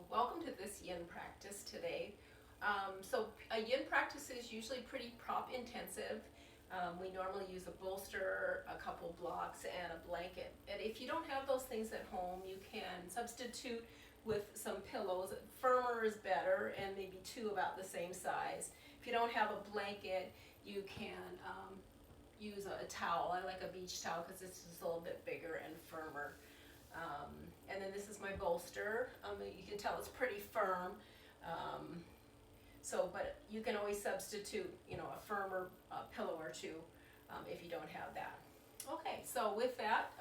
Welcome to this yin practice today. So a yin practice is usually pretty prop intensive. We normally use a bolster, a couple blocks, and a blanket. And if you don't have those things at home, you can substitute with some pillows. Firmer is better, and maybe two about the same size. If you don't have a blanket, you can use a towel. I like a beach towel because it's just a little bit bigger and firmer. And then this is my bolster. You can tell it's pretty firm. But you can always substitute, a firmer pillow or two if you don't have that. Okay, so with that,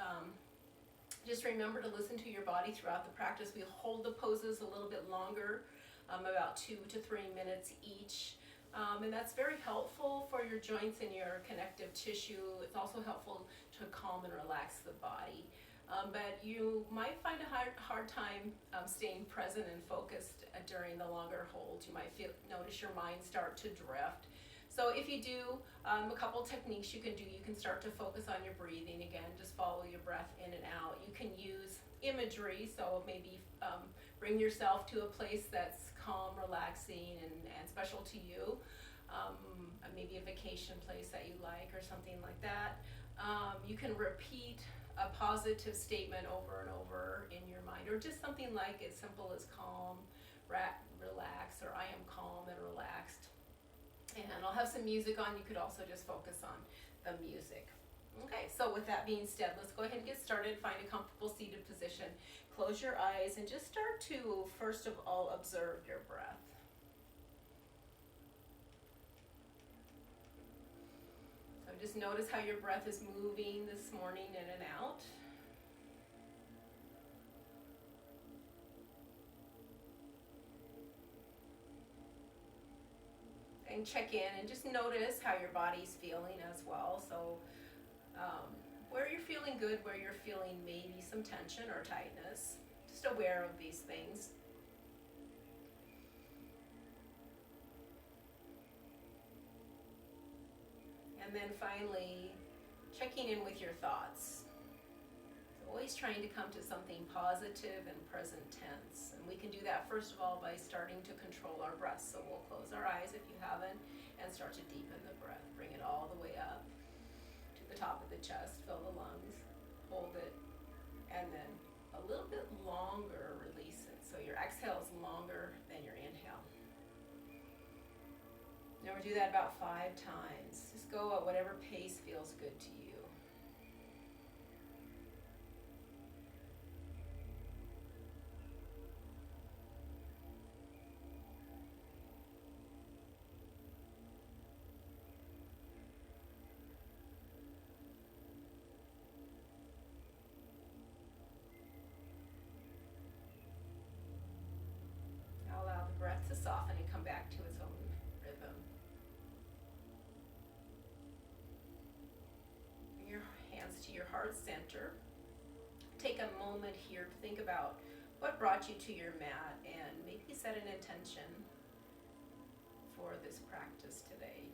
just remember to listen to your body throughout the practice. We hold the poses a little bit longer, about 2 to 3 minutes each. And that's very helpful for your joints and your connective tissue. It's also helpful to calm and relax the body. But you might find a hard time staying present and focused during the longer holds. You might notice your mind start to drift. So if you do, a couple techniques you can do. You can start to focus on your breathing. Again, just follow your breath in and out. You can use imagery, so maybe bring yourself to a place that's calm, relaxing, and special to you. Maybe a vacation place that you like or something like that. You can repeat a positive statement over and over in your mind, or just something like as simple as calm, relax, or I am calm and relaxed. And I'll have some music on. You could also just focus on the music. Okay, so with that being said, let's go ahead and get started. Find a comfortable seated position. Close your eyes and just start to, first of all, observe your breath. So just notice how your breath is moving this morning in and out. And check in and just notice how your body's feeling as well. So where you're feeling good, where you're feeling maybe some tension or tightness. Just aware of these things. And then finally, checking in with your thoughts. So always trying to come to something positive and present tense. And we can do that first of all by starting to control our breath. So we'll close our eyes if you haven't and start to deepen the breath. Bring it all the way up to the top of the chest. Fill the lungs. Hold it. And then a little bit longer, release it. So your exhale is longer than your inhale. Now we'll do that about 5 times. Just go at whatever pace feels good to you. Now allow the breath to soften and come back to its own rhythm. Bring your hands to your heart center. Take a moment here to think about what brought you to your mat and maybe set an intention for this practice today.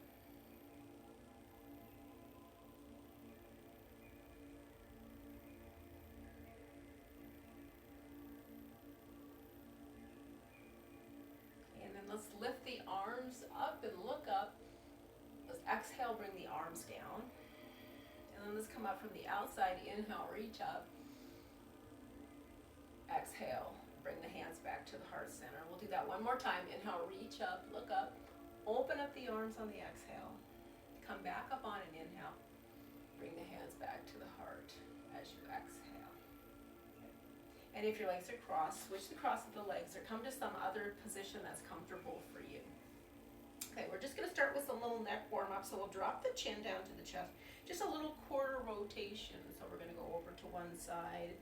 And then let's lift the arms up and look up. Let's exhale, bring the arms down. And then let's come up from the outside. Inhale, reach up. Exhale, bring the hands back to the heart center. We'll do that one more time. Inhale, reach up, look up. Open up the arms on the exhale. Come back up on an inhale. Bring the hands back to the heart as you exhale. And if your legs are crossed, switch the cross of the legs or come to some other position that's comfortable for you. Okay, we're just going to start with a little neck warm up. So we'll drop the chin down to the chest. Just a little quarter rotation. So we're going to go over to one side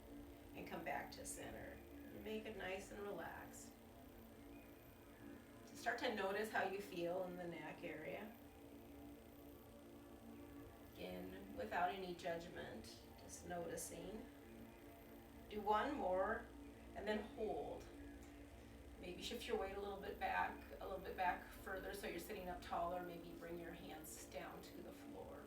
and come back to center. And make it nice and relaxed. Start to notice how you feel in the neck area. Again, without any judgment, just noticing. Do one more and then hold. Maybe shift your weight a little bit back further so you're sitting up taller. Maybe bring your hands down to the floor.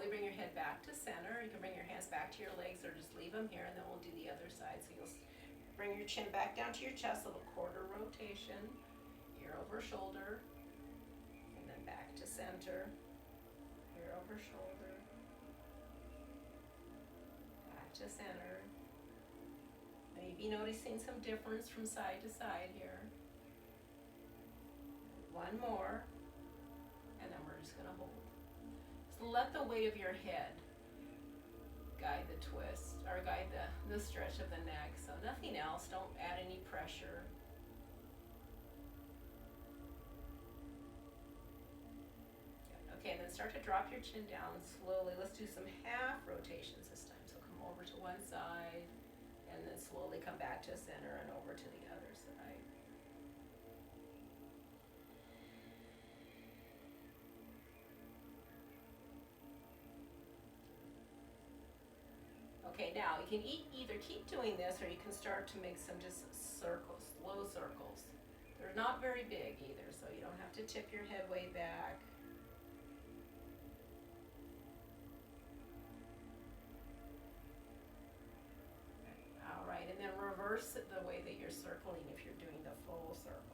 slowly bring your head back to center. You can bring your hands back to your legs or just leave them here, and then we'll do the other side. So you'll bring your chin back down to your chest, a little quarter rotation, ear over shoulder, and then back to center, ear over shoulder, back to center. Maybe noticing some difference from side to side here. One more, and then we're just gonna hold. So let the weight of your head guide the twist, or guide the stretch of the neck. So nothing else, don't add any pressure. Okay, and then start to drop your chin down slowly. Let's do some half rotations this time. So come over to one side, and then slowly come back to center and over to the other side. Okay, now you can either keep doing this or you can start to make some just circles, slow circles. They're not very big either, so you don't have to tip your head way back. All right, and then reverse it the way that you're circling if you're doing the full circles.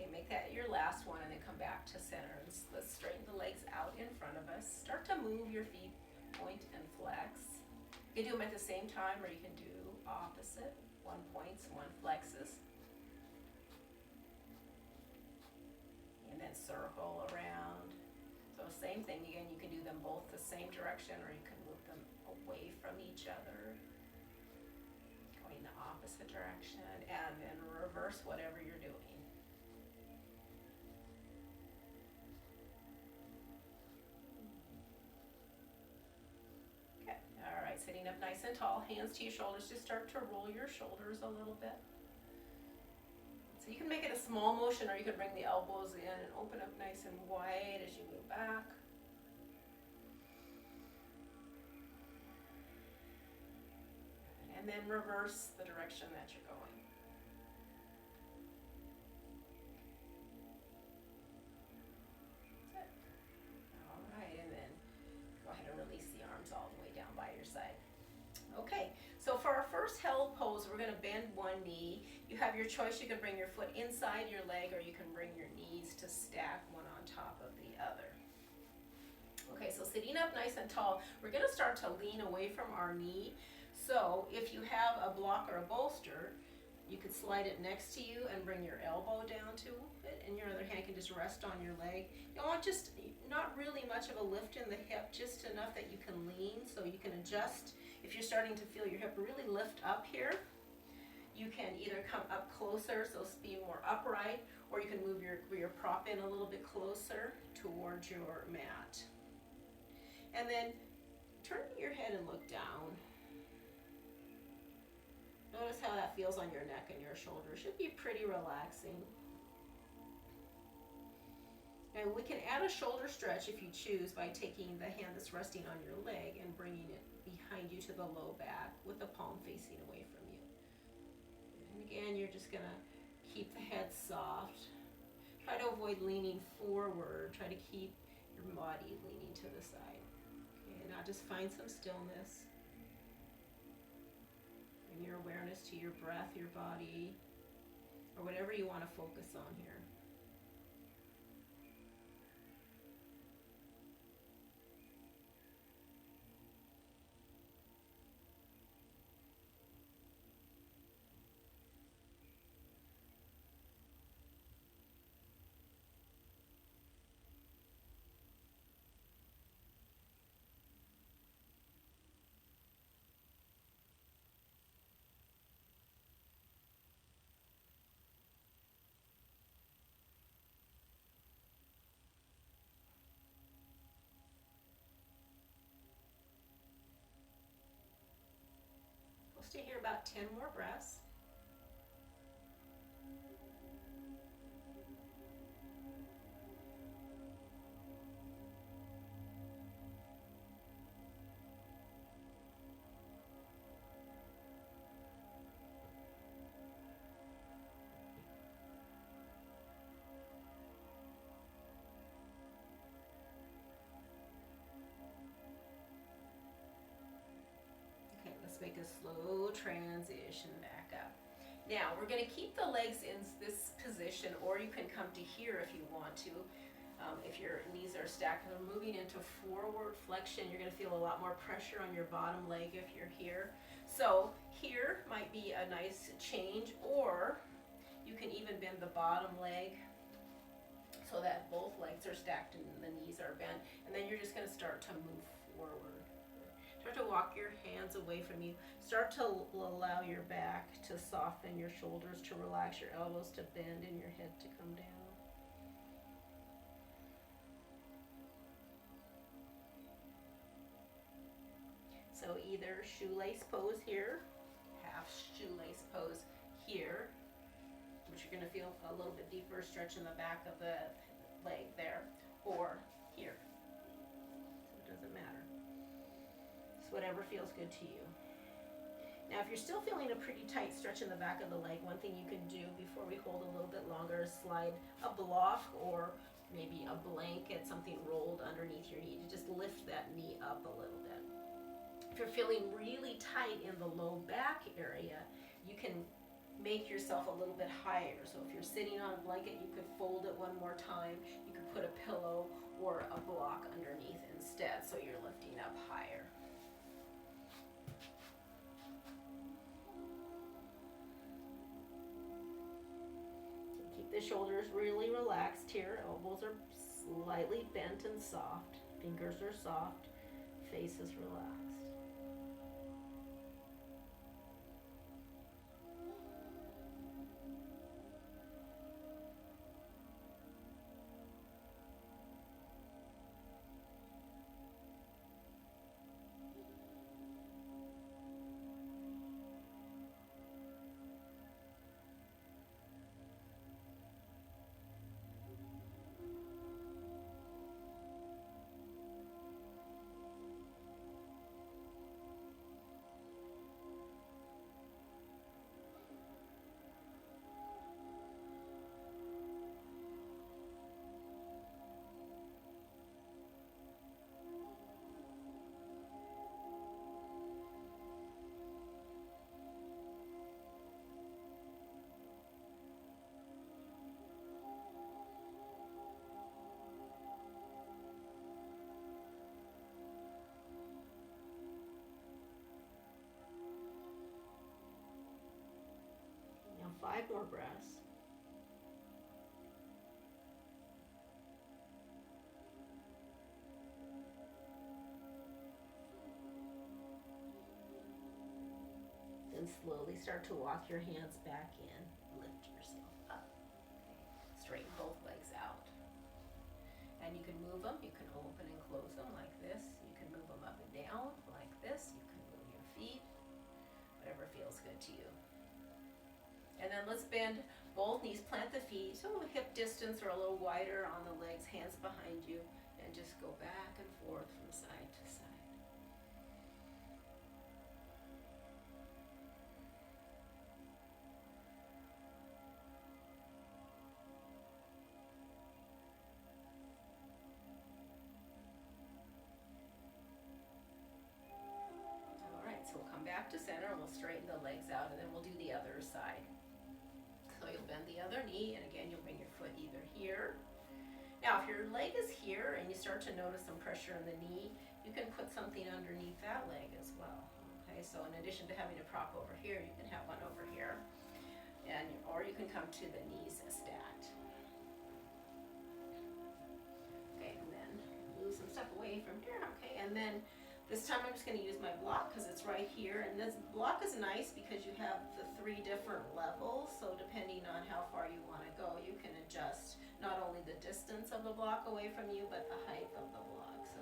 Make that your last one, and then come back to center. Let's straighten the legs out in front of us. Start to move your feet, point and flex. You can do them at the same time, or you can do opposite. One points, one flexes. And then circle around. So same thing again, you can do them both the same direction, or you can move them away from each other, going the opposite direction, and then reverse whatever you're doing. Sitting up nice and tall, hands to your shoulders. Just start to roll your shoulders a little bit. So you can make it a small motion, or you can bring the elbows in and open up nice and wide as you move back. And then reverse the direction that you're going. That's it. All right, and then go ahead and release the arms all the way down by your side. Okay, so for our first held pose, we're going to bend one knee. You have your choice. You can bring your foot inside your leg, or you can bring your knees to stack one on top of the other. Okay, so sitting up nice and tall, we're going to start to lean away from our knee. So if you have a block or a bolster, you could slide it next to you and bring your elbow down to it, and your other hand can just rest on your leg. You want just not really much of a lift in the hip, just enough that you can lean, so you can adjust. If you're starting to feel your hip really lift up here, you can either come up closer, so be more upright, or you can move your prop in a little bit closer towards your mat. And then turn your head and look down. Notice how that feels on your neck and your shoulders. Should be pretty relaxing. And we can add a shoulder stretch if you choose by taking the hand that's resting on your leg and bringing it behind you to the low back with the palm facing away from you. And again, you're just going to keep the head soft. Try to avoid leaning forward. Try to keep your body leaning to the side. Okay, now just find some stillness. Bring your awareness to your breath, your body, or whatever you want to focus on here. We'll stay here about 10 more breaths. a slow transition back up. Now, we're going to keep the legs in this position, or you can come to here if you want to. If your knees are stacked, we're moving into forward flexion. You're going to feel a lot more pressure on your bottom leg if you're here. So here might be a nice change, or you can even bend the bottom leg so that both legs are stacked and the knees are bent. And then you're just going to start to move forward. Start to walk your hands away from you. Start to allow your back to soften, your shoulders to relax, your elbows to bend, and your head to come down. So either shoelace pose here, half shoelace pose here, which you're going to feel a little bit deeper stretch in the back of the leg there, or here. So it doesn't matter. It's whatever feels good to you. Now, if you're still feeling a pretty tight stretch in the back of the leg, one thing you can do before we hold a little bit longer is slide a block or maybe a blanket, something rolled underneath your knee to just lift that knee up a little bit. If you're feeling really tight in the low back area, you can make yourself a little bit higher. So if you're sitting on a blanket, you could fold it one more time. You could put a pillow or a block underneath instead, so you're lifting up higher. Keep the shoulders really relaxed here. Elbows are slightly bent and soft. Fingers are soft. Face is relaxed. Now 5 more breaths. Then slowly start to walk your hands back in. Lift yourself up. Straighten both legs out. And you can move them. You can open and close them like this. You can move them up and down like this. You can move your feet. Whatever feels good to you. And then let's bend both knees. Plant the feet so hip distance or a little wider on the legs. Hands behind you. And just go back and forth from side to side. So we'll come back to center and we'll straighten the legs out, and then we'll do the other side. So you'll bend the other knee, and again you'll bring your foot either here. Now if your leg is here and you start to notice some pressure in the knee, you can put something underneath that leg as well. Okay, so in addition to having a prop over here, you can have one over here, or you can come to the knees stacked. Okay, and then move some stuff away from here. Okay, and then this time I'm just going to use my block because it's right here, and this block is nice because you have the 3 different levels, so depending on how far you want to go, you can adjust not only the distance of the block away from you, but the height of the block. So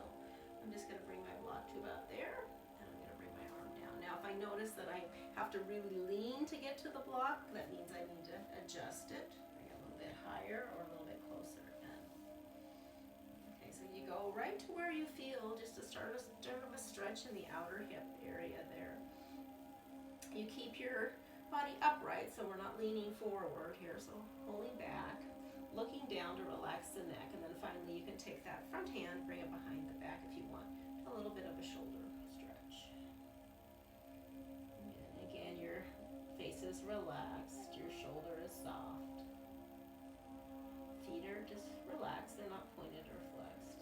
I'm just going to bring my block to about there, and I'm going to bring my arm down. Now if I notice that I have to really lean to get to the block, that means I need to adjust it, bring it a little bit higher or a little bit closer. So you go right to where you feel, just to start of a stretch in the outer hip area there. You keep your body upright, so we're not leaning forward here, so pulling back, looking down to relax the neck, and then finally you can take that front hand, bring it behind the back if you want, a little bit of a shoulder stretch. is relaxed, your shoulder is soft. Feet are just relaxed, they're not pointed or flexed.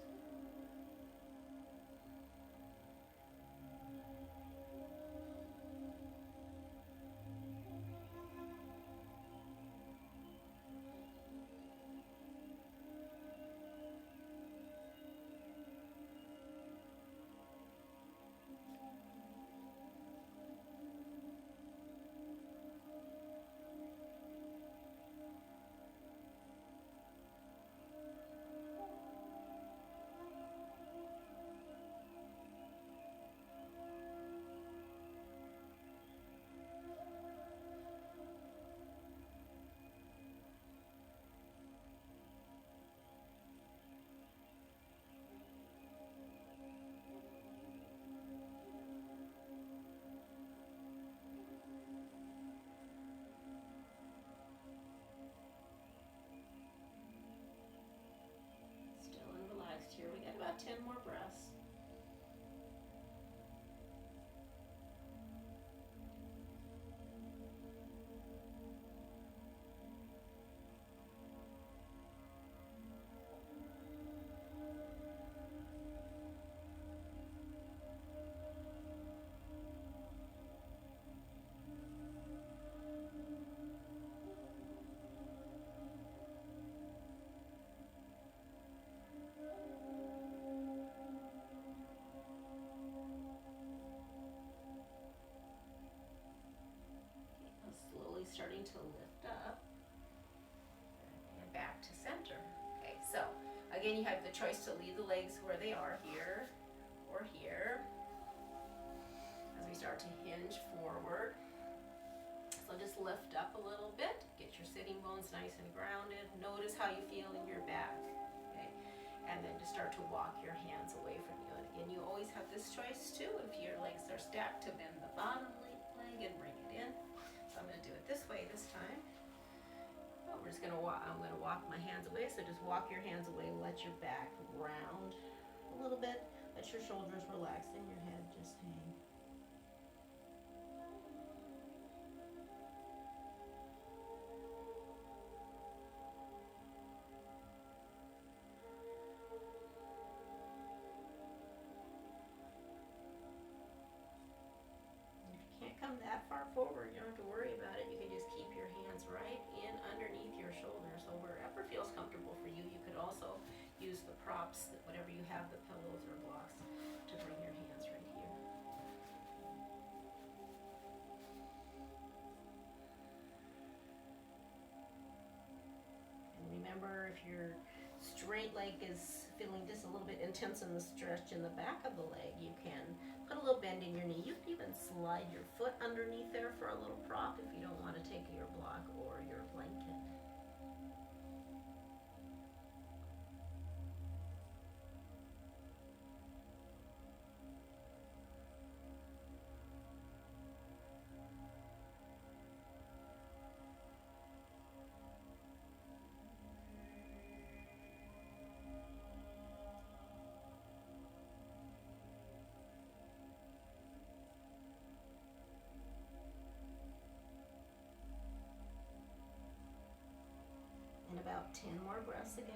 Still and relaxed here. We got about 10 more breaths. Slowly starting to lift up and back to center. Okay, so again, you have the choice to leave the legs where they are, here or here, as we start to hinge forward. So just lift up a little bit, get your sitting bones nice and grounded. Notice how you feel in your back, okay? And then just start to walk your hands away from you. And again, you always have this choice too, if your legs are stacked, to bend the bottom leg and bring it in. So I'm going to do it this way this time. Oh, we're just going to walk. I'm going to walk my hands away. So just walk your hands away. Let your back round a little bit. Let your shoulders relax and your head just hang. Can't come that far forward, you don't have to worry about it. You can just keep your hands right in underneath your shoulders. So wherever feels comfortable for you. You could also use the props, whatever you have, the pillows or blocks, to bring your hands right here. And remember, if your straight leg is feeling just a little bit intense in the stretch in the back of the leg, you can put a little bend in your knee. You can even slide your foot underneath there for a little prop if you don't want to take your block or your blanket. And about 10 more breaths again.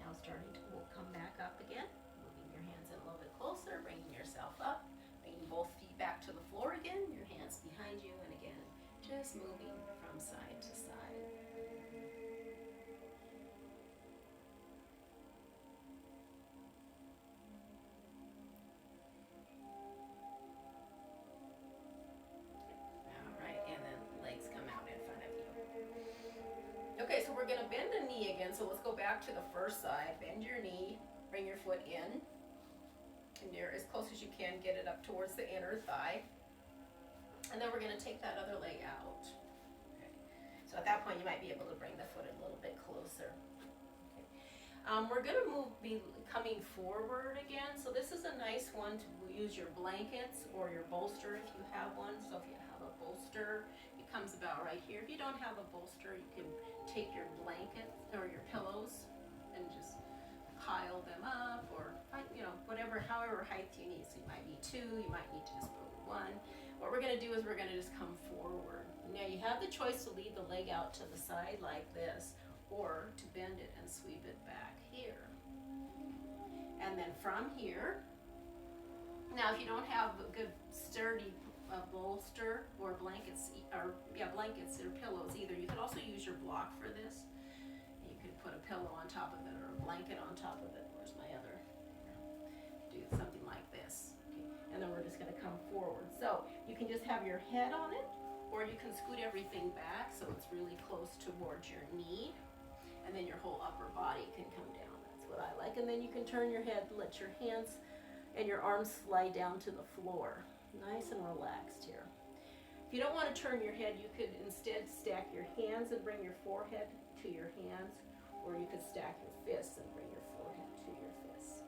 Now starting to come back up again, moving your hands in a little bit closer, bringing yourself up, bringing both feet back to the floor again, your hands behind you, and again, just moving from side to side. All right, and then legs come out in front of you. Okay, so we're going to bend a knee again, so let's go back to the first side. Bend your knee, bring your foot in, and you're as close as you can, get it up towards the inner thigh. And then we're going to take that other leg out. Okay. So at that point, you might be able to bring the foot a little bit closer. Okay. We're going to be coming forward again. So this is a nice one to use your blankets or your bolster if you have one. So if you have a bolster, it comes about right here. If you don't have a bolster, you can take your blankets or your pillows and just pile them up, or whatever, however height you need. So you might need two, you might need to just put one. What we're going to do is we're going to just come forward. Now you have the choice to leave the leg out to the side like this, or to bend it and sweep it back here. And then from here, now if you don't have a good sturdy bolster or blankets or pillows either, you could also use your block for this. You could put a pillow on top of it or a blanket on top of it. Where's my other? Do something like this. Okay. And then we're just going to come forward. So you can just have your head on it, or you can scoot everything back so it's really close towards your knee. And then your whole upper body can come down. That's what I like. And then you can turn your head, let your hands and your arms slide down to the floor. Nice and relaxed here. If you don't want to turn your head, you could instead stack your hands and bring your forehead to your hands, or you could stack your fists and bring your forehead to your fists.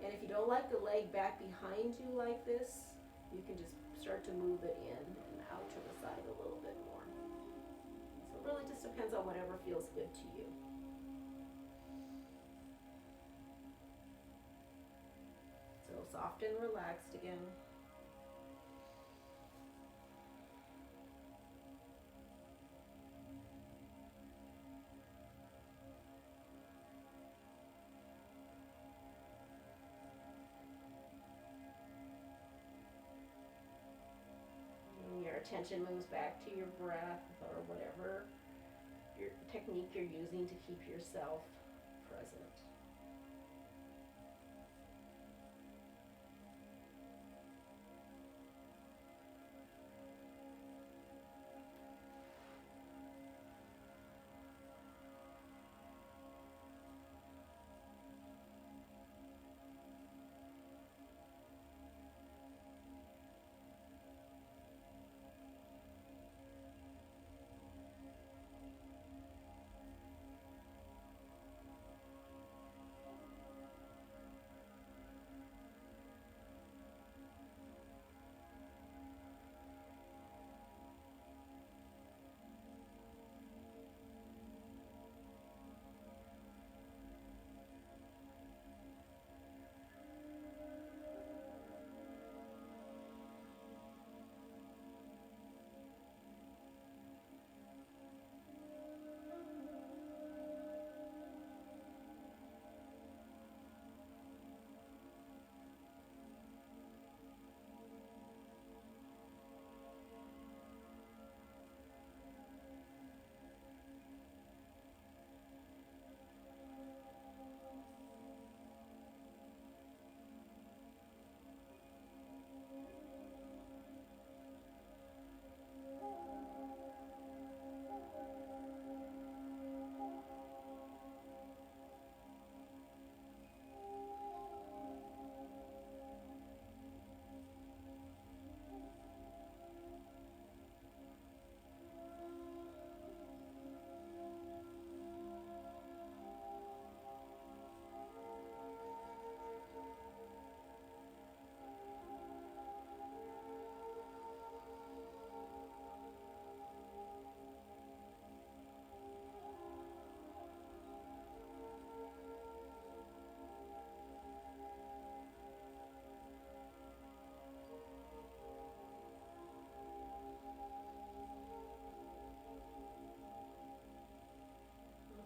And if you don't like the leg back behind you like this, you can just start to move it in and out to the side a little bit more. So it really just depends on whatever feels good to you. So soft and relaxed again. Your attention moves back to your breath or whatever your technique you're using to keep yourself present.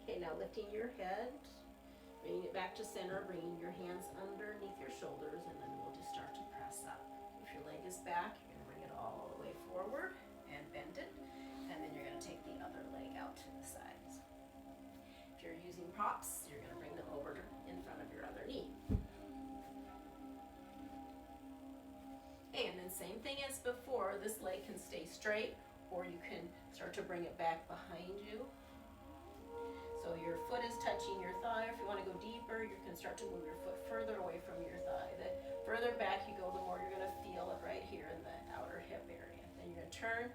Okay, now lifting your head, bringing it back to center, bringing your hands underneath your shoulders, and then we'll just start to press up. If your leg is back, you're going to bring it all the way forward and bend it, and then you're going to take the other leg out to the sides. If you're using props, you're going to bring them over in front of your other knee. And then same thing as before, this leg can stay straight, or you can start to bring it back behind you. So your foot is touching your thigh. If you want to go deeper, you can start to move your foot further away from your thigh. The further back you go, the more you're going to feel it right here in the outer hip area. Then you're going to turn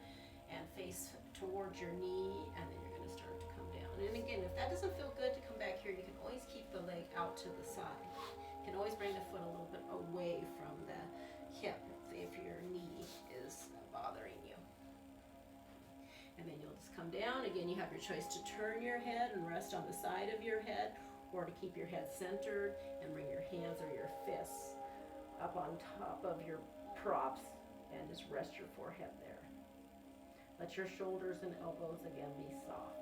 and face towards your knee, and then you're going to start to come down. And again, if that doesn't feel good to come back here, you can always keep the leg out to the side. You can always bring the foot a little bit away from the hip if your knee is bothering you. And then you'll just come down. Again, you have your choice to turn your head and rest on the side of your head, or to keep your head centered and bring your hands or your fists up on top of your props and just rest your forehead there. Let your shoulders and elbows again be soft.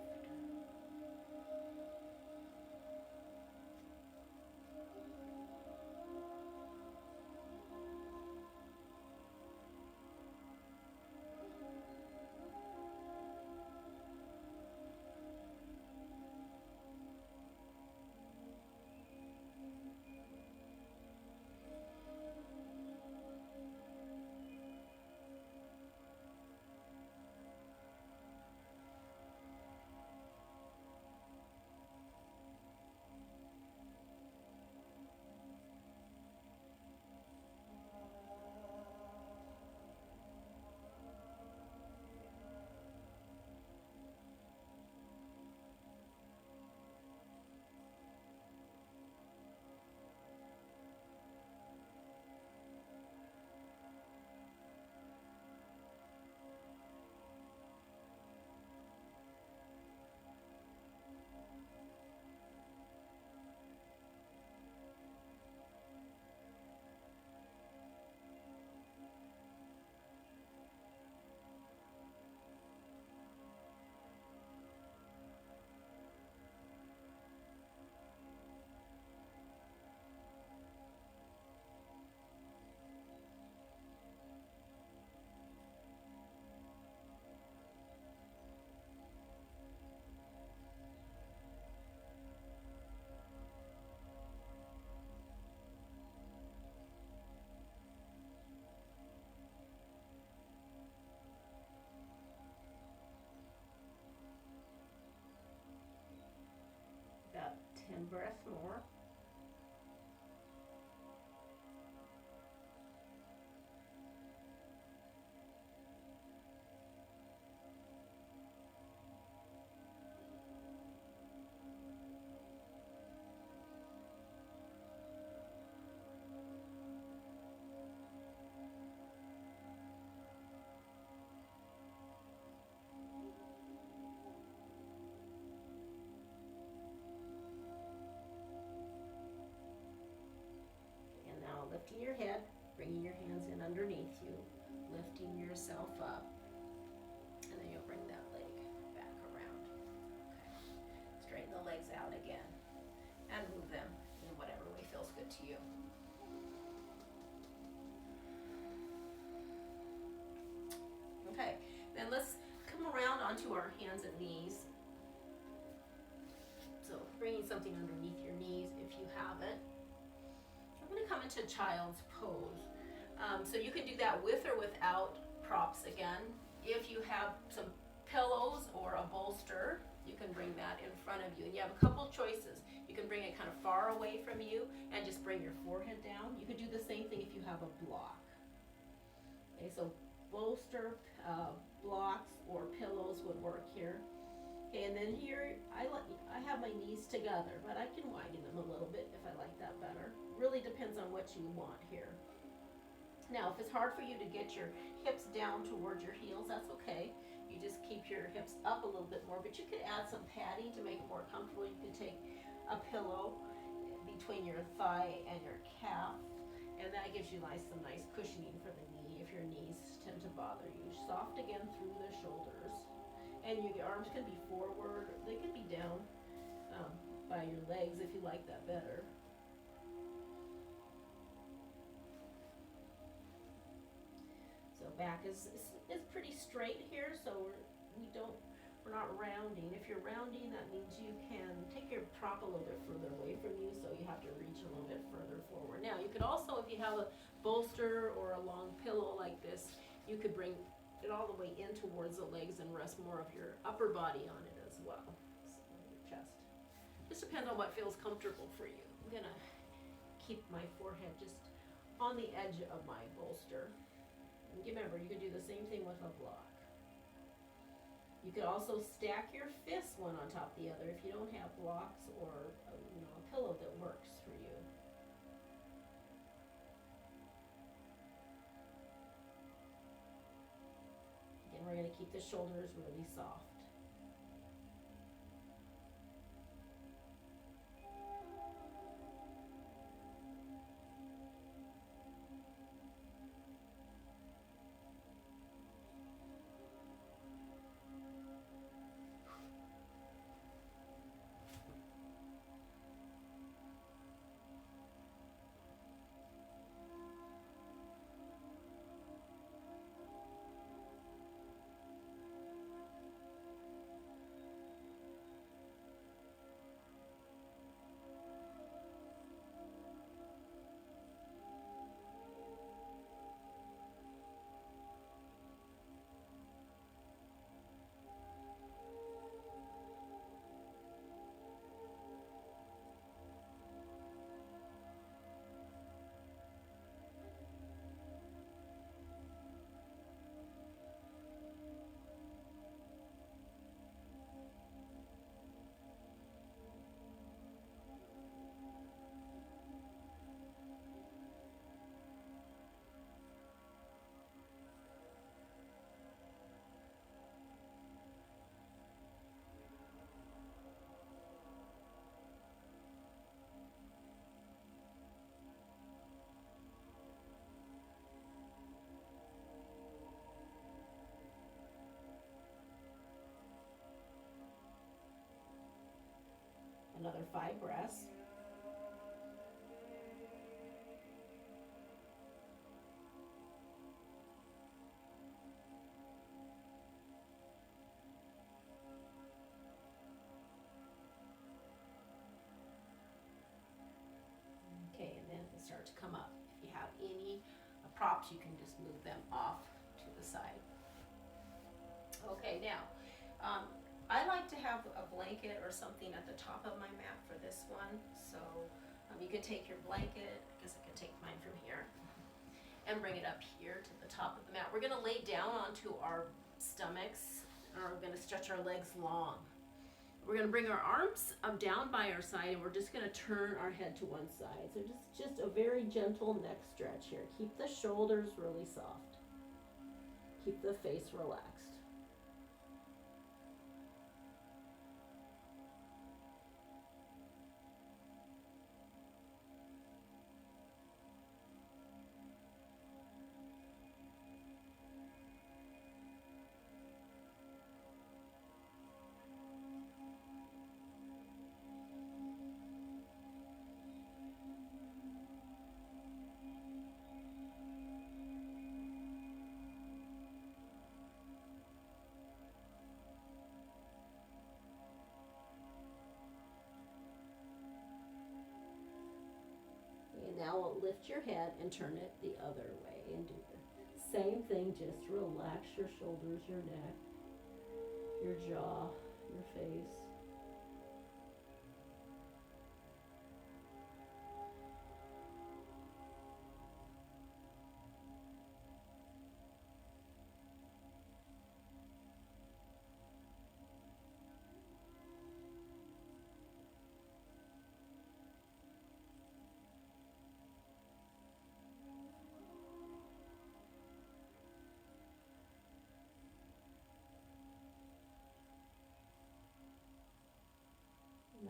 About 10 breaths more. Lifting your head, bringing your hands in underneath you, lifting yourself up, and then you'll bring that leg back around. Okay. Straighten the legs out again, and move them in whatever way feels good to you. Okay, then let's come around onto our hands and knees. So bringing something underneath your knees if you have it. I'm going to come into child's pose. So you can do that with or without props again. If you have some pillows or a bolster, you can bring that in front of you. And you have a couple choices. You can bring it kind of far away from you and just bring your forehead down. You could do the same thing if you have a block. Okay, so bolster, blocks, or pillows would work here. Okay, and then here, I have my knees together, but I can widen them a little bit if I like that better. Really depends on what you want here. Now, if it's hard for you to get your hips down towards your heels, that's okay. You just keep your hips up a little bit more, but you could add some padding to make it more comfortable. You could take a pillow between your thigh and your calf, and that gives you some nice cushioning for the knee if your knees tend to bother you. Soft again through the shoulders. And the arms can be forward, or they can be down by your legs if you like that better. So back is pretty straight here, so we're not rounding. If you're rounding, that means you can take your prop a little bit further away from you, so you have to reach a little bit further forward. Now, you could also, if you have a bolster or a long pillow like this, you could bring it all the way in towards the legs and rest more of your upper body on it as well. So your chest. Just depends on what feels comfortable for you. I'm gonna keep my forehead just on the edge of my bolster. And remember, you can do the same thing with a block. You could also stack your fists one on top of the other if you don't have blocks or a pillow that works for you. Again, we're going to keep the shoulders really soft. Another 5 breaths. Okay, and then it'll start to come up. If you have any props, you can just move them off to the side. Okay, now, I like to have a blanket or something at the top of my mat for this one. So you can take your blanket, I guess I can take mine from here, and bring it up here to the top of the mat. We're gonna lay down onto our stomachs, and we're gonna stretch our legs long. We're gonna bring our arms down by our side, and we're just gonna turn our head to one side. So just a very gentle neck stretch here. Keep the shoulders really soft. Keep the face relaxed. And now lift your head and turn it the other way and do the same thing. Just relax your shoulders, your neck, your jaw, your face.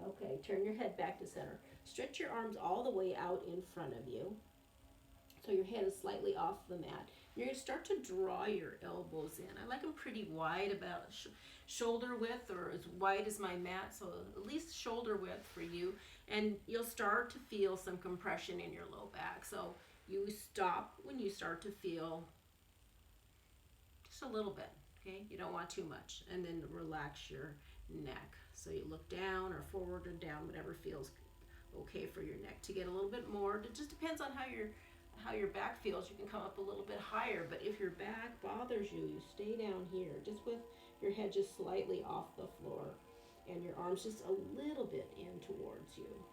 Okay, turn your head back to center. Stretch your arms all the way out in front of you. So your head is slightly off the mat. You're going to start to draw your elbows in. I like them pretty wide, about shoulder width, or as wide as my mat, so at least shoulder width for you. And you'll start to feel some compression in your low back. So you stop when you start to feel just a little bit, okay? You don't want too much. And then relax your neck. So you look down or forward or down, whatever feels okay for your neck. To get a little bit more, it just depends on how your back feels. You can come up a little bit higher, but if your back bothers you, you stay down here, just with your head just slightly off the floor and your arms just a little bit in towards you.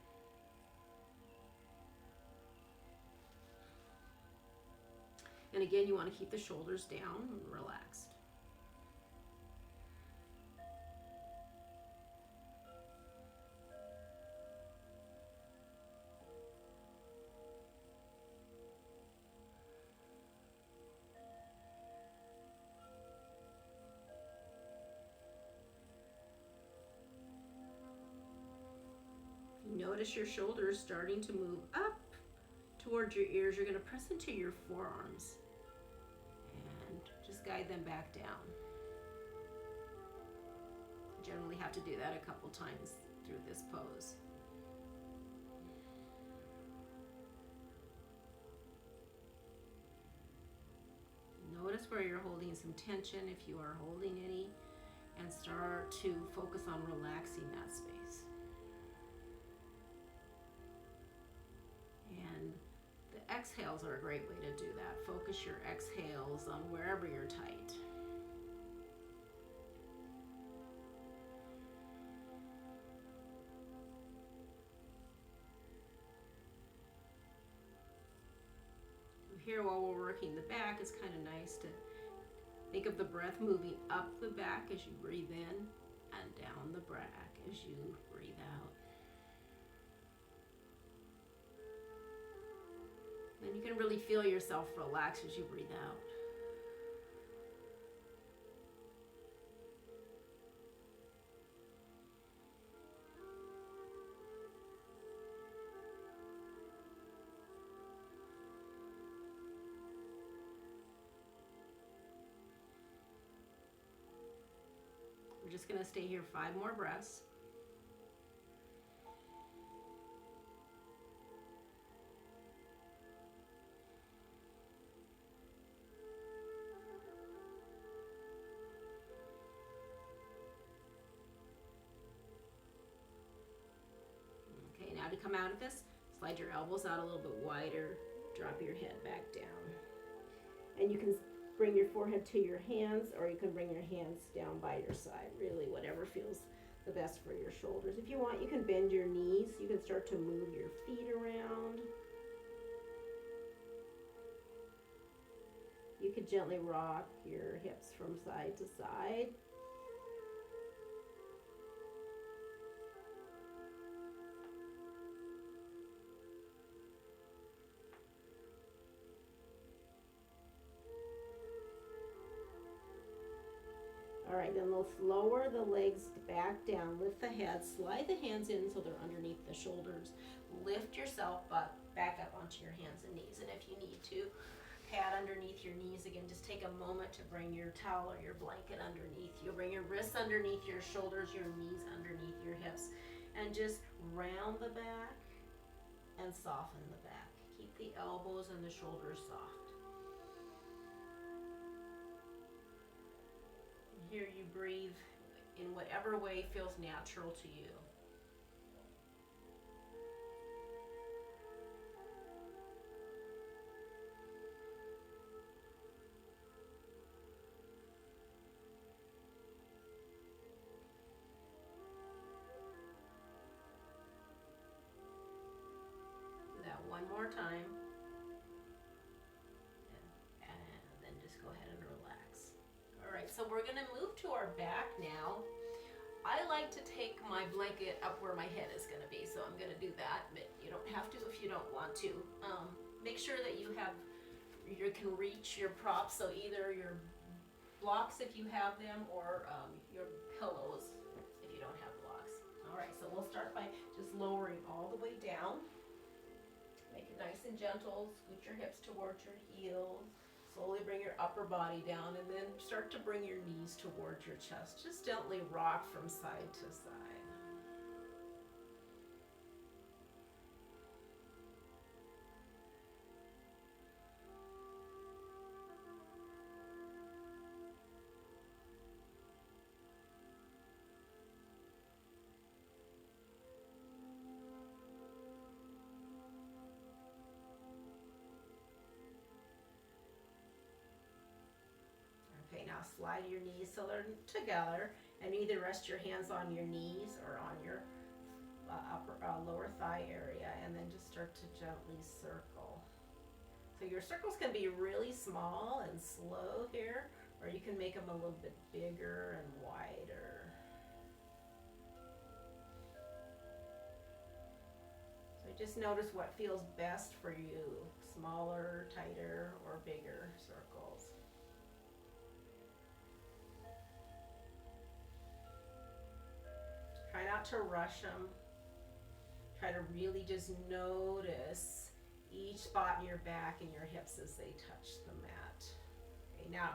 And again, you want to keep the shoulders down and relaxed. notice your shoulders starting to move up towards your ears. You're going to press into your forearms and just guide them back down. You generally have to do that a couple times through this pose. Notice where you're holding some tension, if you are holding any, and start to focus on relaxing that space. And the exhales are a great way to do that. Focus your exhales on wherever you're tight. Here, while we're working the back, it's kind of nice to think of the breath moving up the back as you breathe in and down the back as you breathe out. Then you can really feel yourself relax as you breathe out. We're just going to stay here 5 more breaths. Okay, now to come out of this, slide your elbows out a little bit wider, drop your head back down. And you can bring your forehead to your hands, or you can bring your hands down by your side, really whatever feels the best for your shoulders. If you want, you can bend your knees. You can start to move your feet around. You could gently rock your hips from side to side. All right, then let's lower the legs back down. Lift the head, slide the hands in so they're underneath the shoulders. Lift yourself back up onto your hands and knees. And if you need to, pad underneath your knees. Again, just take a moment to bring your towel or your blanket underneath. You'll bring your wrists underneath your shoulders, your knees underneath your hips. And just round the back and soften the back. Keep the elbows and the shoulders soft. Here you breathe in whatever way feels natural to you. Do that one more time. And then just go ahead and relax. All right, so we're gonna move to our back now. I like to take my blanket up where my head is gonna be, so I'm gonna do that, but you don't have to if you don't want to. Make sure that you can reach your props, so either your blocks if you have them, or your pillows if you don't have blocks. All right, so we'll start by just lowering all the way down. Make it nice and gentle, scoot your hips towards your heels. Slowly bring your upper body down, and then start to bring your knees towards your chest. Just gently rock from side to side. Okay, now slide your knees so they're together, and either rest your hands on your knees or on your lower thigh area, and then just start to gently circle. So your circles can be really small and slow here, or you can make them a little bit bigger and wider. So just notice what feels best for you, smaller, tighter, or bigger circles. Try not to rush them. Try to really just notice each spot in your back and your hips as they touch the mat. Okay, now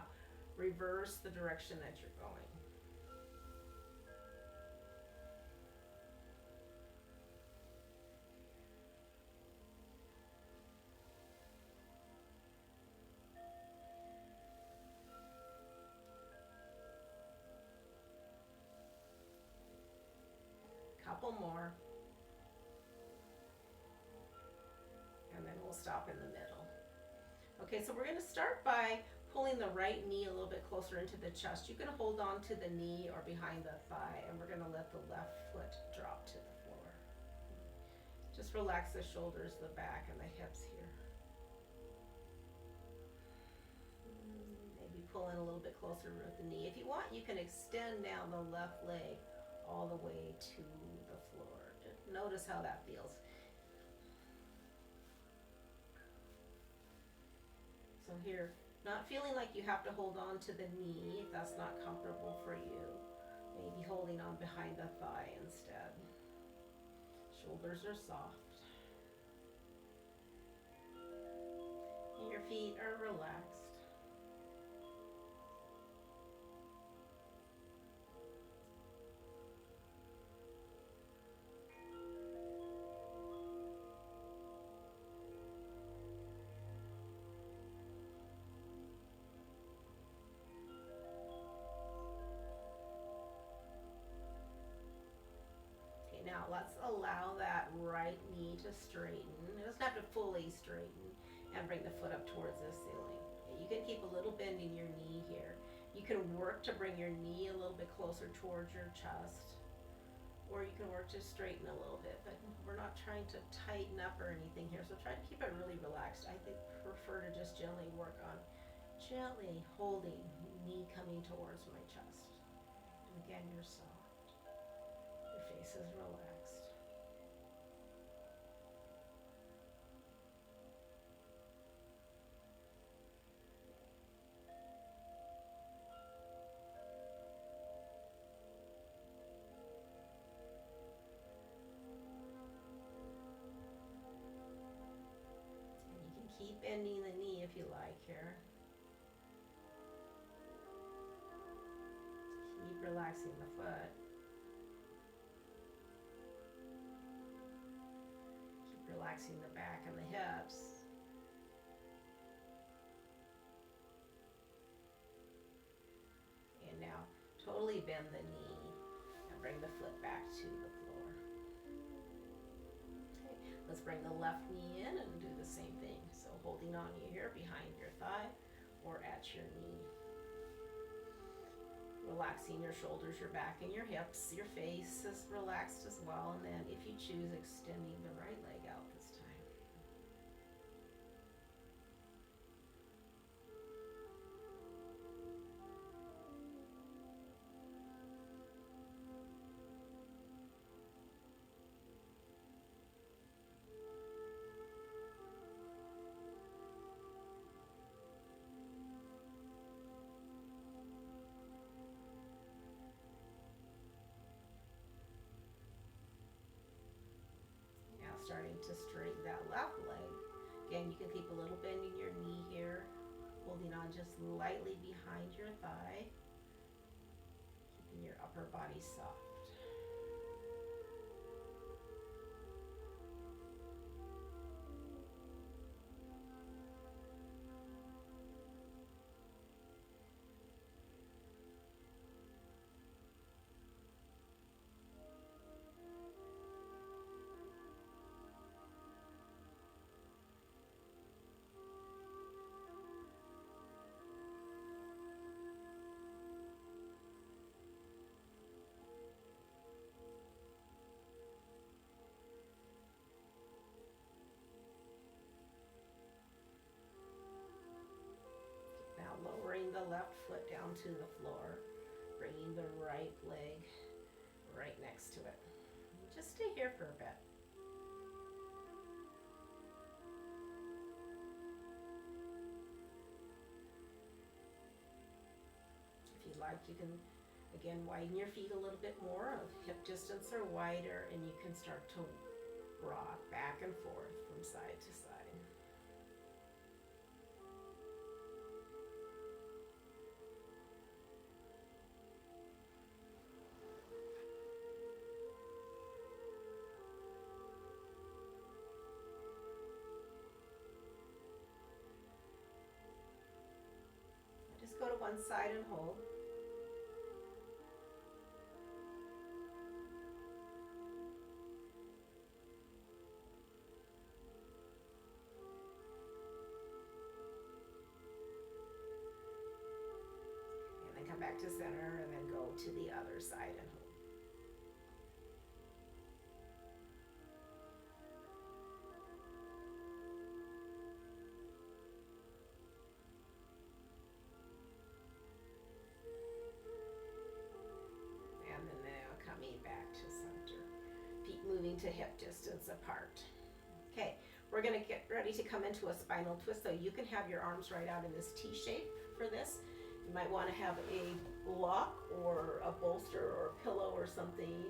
reverse the direction that you're going. Couple more. And then we'll stop in the middle. Okay, so we're going to start by pulling the right knee a little bit closer into the chest. You can hold on to the knee or behind the thigh, and we're going to let the left foot drop to the floor. Just relax the shoulders, the back, and the hips here. Maybe pull in a little bit closer with the knee. If you want, you can extend down the left leg all the way to the floor. Just notice how that feels. So here, not feeling like you have to hold on to the knee if that's not comfortable for you. Maybe holding on behind the thigh instead. Shoulders are soft. And your feet are relaxed. Now let's allow that right knee to straighten. It doesn't have to fully straighten, and bring the foot up towards the ceiling. Okay, you can keep a little bend in your knee here. You can work to bring your knee a little bit closer towards your chest, or you can work to straighten a little bit, but we're not trying to tighten up or anything here, so try to keep it really relaxed. I think prefer to just gently work on gently holding knee coming towards my chest. And again, you're soft. Your face is relaxed. And you can keep bending the knee if you like here. Keep relaxing the foot. Relaxing the back and the hips. And now totally bend the knee and bring the foot back to the floor. Okay, let's bring the left knee in and do the same thing. So holding on here behind your thigh or at your knee. Relaxing your shoulders, your back, and your hips. Your face is relaxed as well. And then if you choose, extending the right leg out this time. Starting to straighten that left leg. Again, you can keep a little bend in your knee here, holding on just lightly behind your thigh, keeping your upper body soft. Lowering the left foot down to the floor, bringing the right leg right next to it. Just stay here for a bit. If you like, you can again widen your feet a little bit more, hip distance or wider, and you can start to rock back and forth from side to side. Just go to one side and hold. And then come back to center and then go to the other side and hold. Coming back to center. Feet moving to hip distance apart. Okay, we're going to get ready to come into a spinal twist, so you can have your arms right out in this T shape for this. You might want to have a block or a bolster or a pillow or something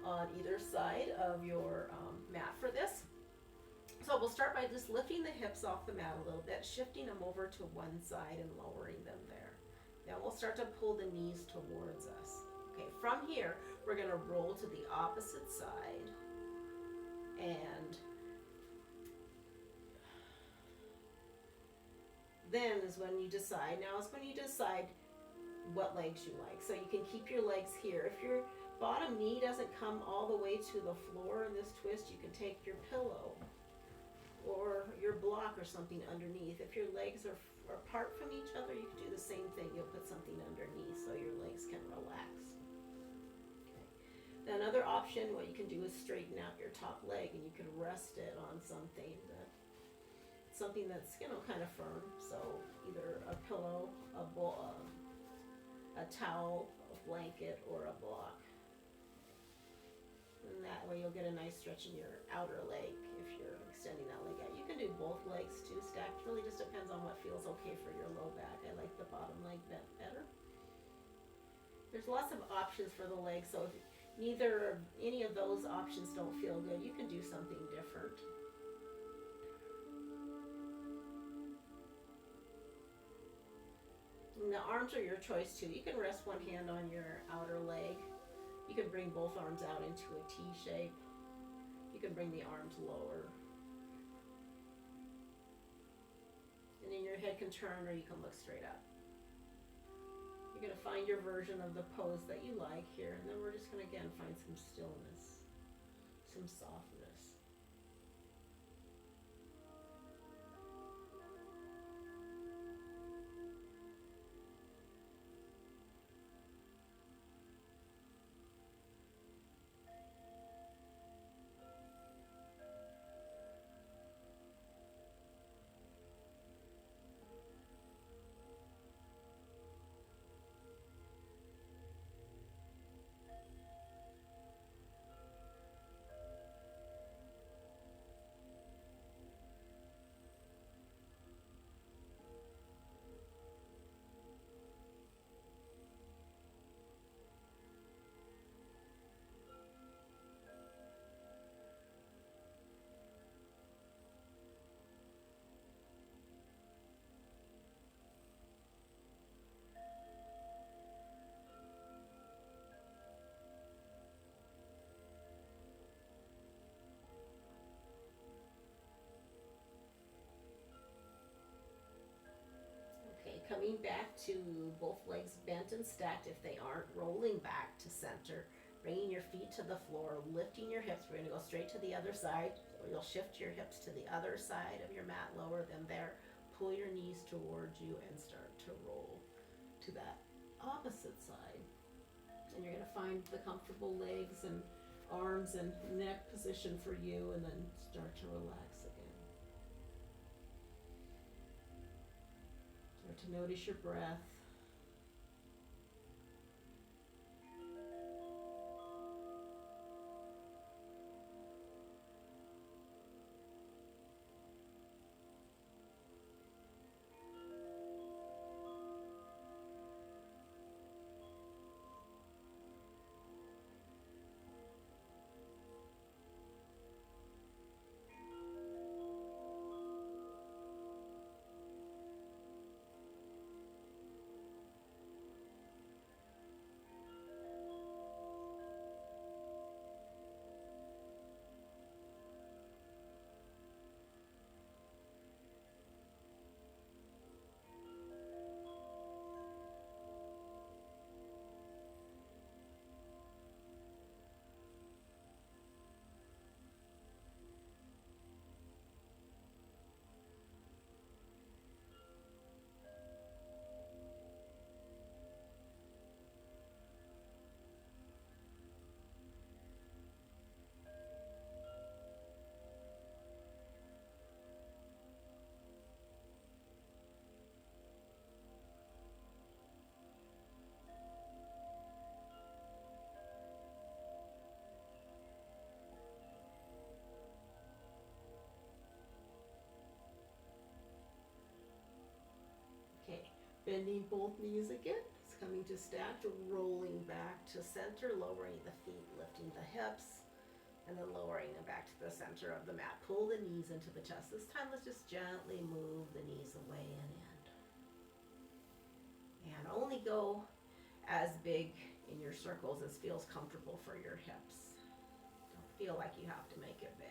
on either side of your mat for this. So we'll start by just lifting the hips off the mat a little bit, shifting them over to one side and lowering them there. Now we'll start to pull the knees towards us. Okay, from here, we're going to roll to the opposite side, and then is when you decide, what legs you like. So you can keep your legs here. If your bottom knee doesn't come all the way to the floor in this twist, you can take your pillow or your block or something underneath. If your legs are apart from each other, you can do the same thing. You'll put something underneath so your legs can relax. Another option, what you can do is straighten out your top leg, and you can rest it on something that's kind of firm. So either a pillow, a towel, a blanket, or a block. And that way you'll get a nice stretch in your outer leg if you're extending that leg out. You can do both legs too stacked. Really just depends on what feels okay for your low back. I like the bottom leg better. There's lots of options for the legs, so if any of those options don't feel good, you can do something different. And the arms are your choice too. You can rest one hand on your outer leg. You can bring both arms out into a T shape. You can bring the arms lower. And then your head can turn, or you can look straight up. You're going to find your version of the pose that you like here, and then we're just going to again find some stillness, some softness. Okay, coming back to both legs bent and stacked if they aren't, rolling back to center, bringing your feet to the floor, lifting your hips. We're going to go straight to the other side, or you'll shift your hips to the other side of your mat, lower them there. Pull your knees towards you and start to roll to that opposite side. And you're going to find the comfortable legs and arms and neck position for you, and then start to relax again. Start to notice your breath. Bending both knees again. It's coming to stand, rolling back to center, lowering the feet, lifting the hips, and then lowering them back to the center of the mat. Pull the knees into the chest. This time, let's just gently move the knees away and in. And only go as big in your circles as feels comfortable for your hips. Don't feel like you have to make it big.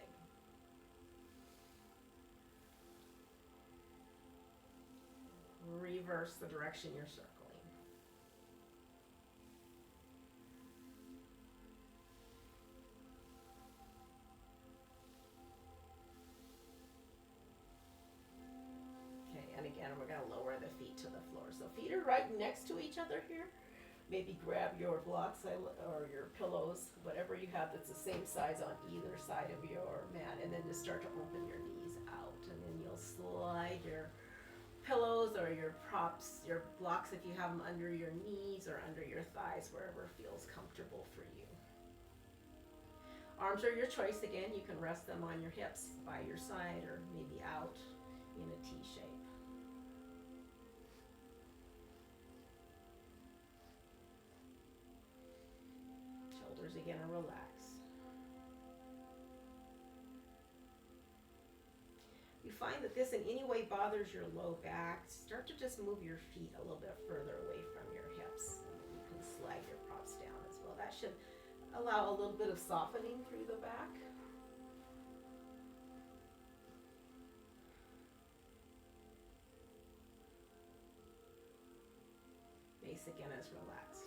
Reverse the direction you're circling. Okay, and again, we're going to lower the feet to the floor. So feet are right next to each other here. Maybe grab your blocks or your pillows, whatever you have that's the same size on either side of your mat, and then just start to open your knees out. And then you'll slide your pillows or your props, your blocks if you have them under your knees or under your thighs, wherever feels comfortable for you. Arms are your choice again. You can rest them on your hips by your side or maybe out in a T shape. Shoulders again are relaxed. You find that this in any way bothers your low back, start to just move your feet a little bit further away from your hips. You can slide your props down as well. That should allow a little bit of softening through the back. Base again is relaxed.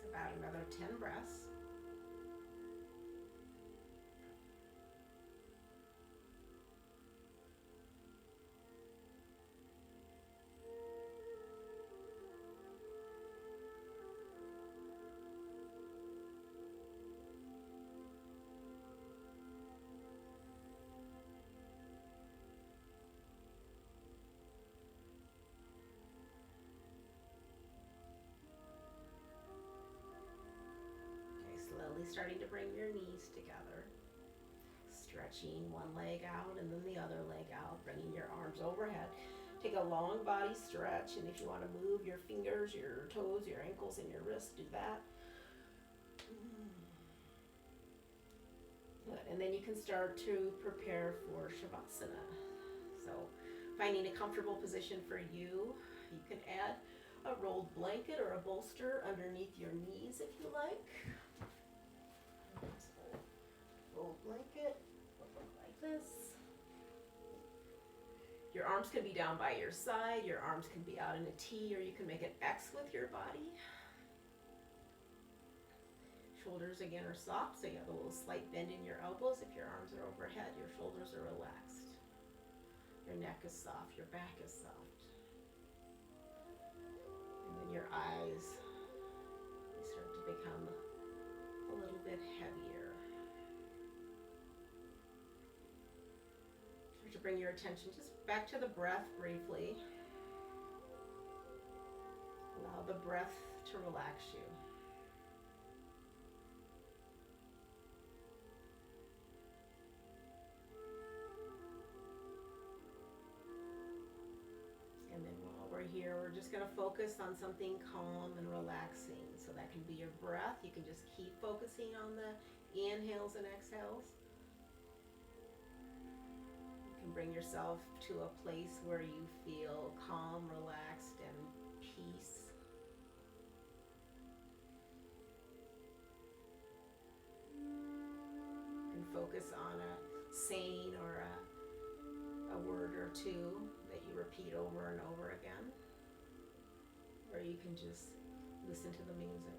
About another 10 breaths. Slowly starting to bring your knees together. Stretching one leg out and then the other leg out, bringing your arms overhead. Take a long body stretch, and if you want to move your fingers, your toes, your ankles, and your wrists, do that. Good. And then you can start to prepare for Shavasana. So finding a comfortable position for you, you can add a rolled blanket or a bolster underneath your knees if you like. Rolled blanket will look like this. Your arms can be down by your side, your arms can be out in a T, or you can make an X with your body. Shoulders again are soft, so you have a little slight bend in your elbows. If your arms are overhead, your shoulders are relaxed. Your neck is soft, your back is soft. And then your eyes, they start to become a little bit heavier. bring your attention just back to the breath briefly. Allow the breath to relax you. And then while we're here, we're just going to focus on something calm and relaxing. So that can be your breath. You can just keep focusing on the inhales and exhales. You can bring yourself to a place where you feel calm, relaxed, and peace. You can focus on a saying or a word or two that you repeat over and over again. Or you can just listen to the music.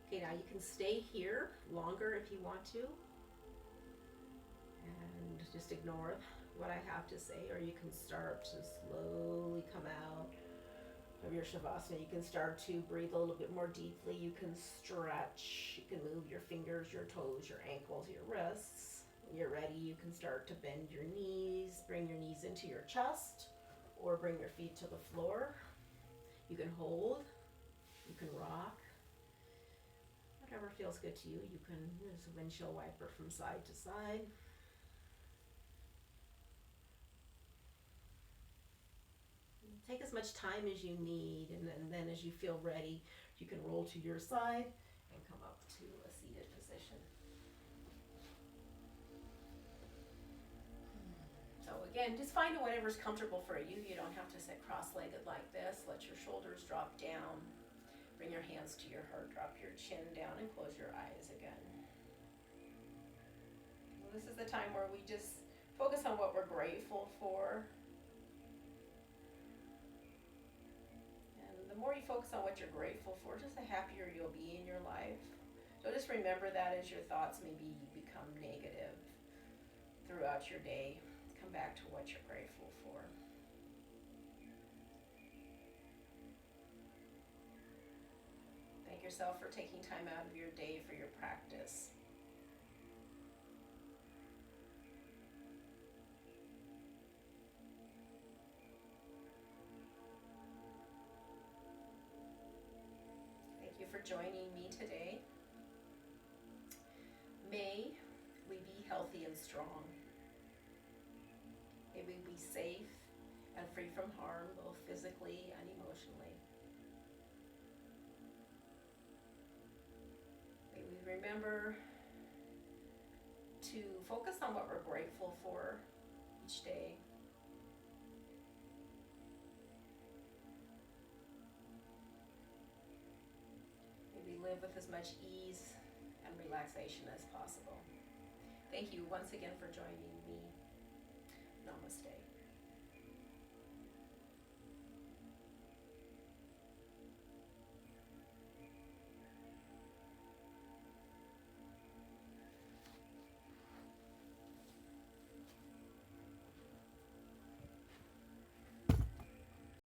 Okay, now you can stay here longer if you want to, and just ignore what I have to say, or you can start to slowly come out of your Shavasana. You can start to breathe a little bit more deeply. You can stretch. You can move your fingers, your toes, your ankles, your wrists. When you're ready, you can start to bend your knees, bring your knees into your chest, or bring your feet to the floor. You can hold, you can rock. Whatever feels good to you. You can use a windshield wiper from side to side. Take as much time as you need, and then as you feel ready, you can roll to your side and come up to a seated position. So again, just find whatever's comfortable for you. You don't have to sit cross-legged like this. Let your shoulders drop down. Bring your hands to your heart, drop your chin down, and close your eyes again. Well, this is the time where we just focus on what we're grateful for. And the more you focus on what you're grateful for, just the happier you'll be in your life. So just remember that as your thoughts maybe become negative throughout your day, come back to what you're grateful for. Thank yourself for taking time out of your day for your practice. Thank you for joining me today. May we be healthy and strong. May we be safe and free from harm, both physically and emotionally. May we remember to focus on what we're grateful for each day. May we live with as much ease and relaxation as possible. Thank you once again for joining me. Namaste.